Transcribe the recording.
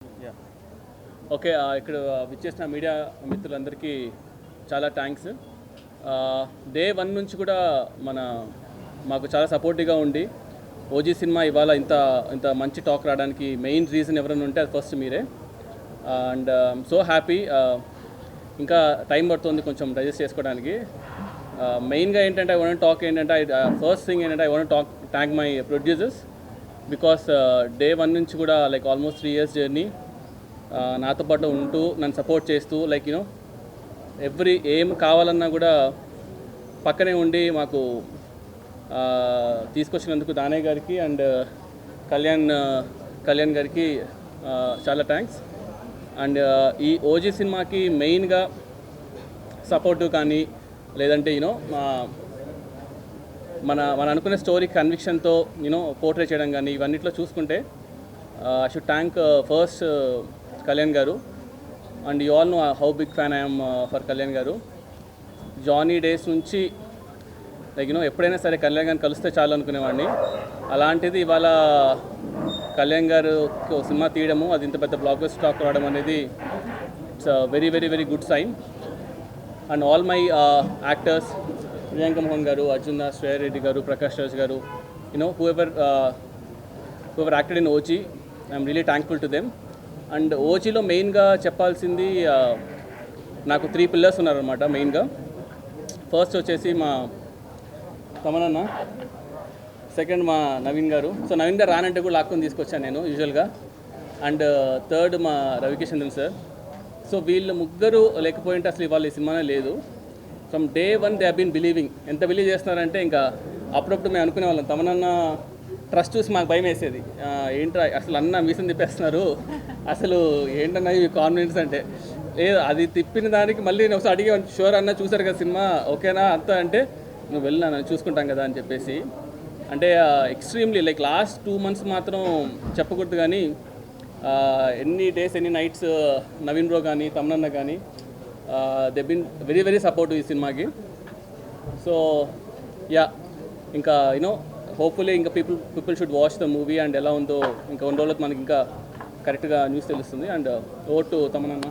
Yeah okay. ఇక్కడ విచ్చేసిన media మిత్రులందరికీ చాలా థ్యాంక్స్. డే 1 నుంచి కూడా మాకు చాలా సపోర్టివ్గా ఉండి ఓజీ సినిమా ఇవాళ ఇంత ఇంత మంచి టాక్ రావడానికి మెయిన్ రీజన్ ఎవరైనా ఉంటే అది ఫస్ట్ మీరే. And so happy. ఇంకా టైం పడుతుంది కొంచెం డైజెస్ట్ చేసుకోవడానికి. మెయిన్గా ఏంటంటే ఐ వాంట్ టాక్ ఏంటంటే ఫస్ట్ థింగ్ ఏంటంటే I want thank my producers because day 1 నుంచి కూడా లైక్ ఆల్మోస్ట్ 3 years జర్నీ నాతో పాటు ఉంటూ నన్ను సపోర్ట్ చేస్తూ లైక్ యూనో ఏం కావాలన్నా కూడా పక్కనే ఉండి మాకు తీసుకొచ్చినందుకు దానయ్య గారికి అండ్ కళ్యాణ్ గారికి చాలా థ్యాంక్స్. అండ్ ఈ ఓజీ సినిమాకి మెయిన్గా సపోర్టివ్ కానీ లేదంటే యూనో మన అనుకునే స్టోరీ కన్విక్షన్తో యూనో పోర్ట్రే చేయడం కానీ ఇవన్నిట్లో చూసుకుంటే I should thank first Kalyan garu. And you all know how big fan I'm for Kalyan garu. Johnny days నుంచి లైక్ యూనో ఎప్పుడైనా సరే కళ్యాణ్ గారిని కలిస్తే చాలు అనుకునేవాడిని. అలాంటిది ఇవాళ కళ్యాణ్ గారు సినిమా తీయడము అది ఇంత పెద్ద బ్లాక్ బస్టర్ టాక్ రావడం అనేది it's very very very good sign. And all my actors Priyanka Mohan garu, Arjun Das, Shreya Reddy garu, Prakash Raj garu, you know whoever acted in OG I'm really thankful to them. And ఓజీలో మెయిన్గా చెప్పాల్సింది నాకు 3 pillars ఉన్నారనమాట మెయిన్గా. ఫస్ట్ వచ్చేసి మా తమనన్న, సెకండ్ మా నవీన్ గారు. సో నవీన్ గారు రానంటే కూడా లాక్కొని తీసుకొచ్చాను నేను యూజువల్గా. అండ్ థర్డ్ మా రవికిషన్దన్ సార్. సో వీళ్ళు ముగ్గురు లేకపోయింటే అసలు ఇవాళ ఈ సినిమానే లేదు. From day 1 they have been believing. ఎంత బిలీవ్ చేస్తున్నారంటే ఇంకా అప్పుడప్పుడు మేము అనుకునే వాళ్ళం తమనన్న ట్రస్ట్ చూసి మాకు భయం వేసేది. ఏంట్రా అసలు అన్న మీసం తిప్పేస్తున్నారు, అసలు ఏంటన్నా ఇవి కాన్ఫిడెన్స్ అంటే. లేదు అది తిప్పిన దానికి మళ్ళీ నేను ఒకసారి అడిగే షూర్ అన్న చూసారు కదా సినిమా ఓకేనా అంతా అంటే నువ్వు వెళ్ళినా నన్ను చూసుకుంటాం కదా అని చెప్పేసి. అంటే ఎక్స్ట్రీమ్లీ లైక్ లాస్ట్ 2 months మాత్రం చెప్పకూడదు కానీ ఎన్ని డేస్ ఎన్ని నైట్స్ నవీన్ బ్రో కానీ తమనన్న కానీ they been very very supportive ఈ సినిమాకి. సో యా ఇంకా యూనో హోప్ఫుల్లీ ఇంకా people should watch the movie and ఎలా ఉందో ఇంకా 2 రోజులకు మనకి ఇంకా కరెక్ట్గా న్యూస్ తెలుస్తుంది. And over to తమనన్న.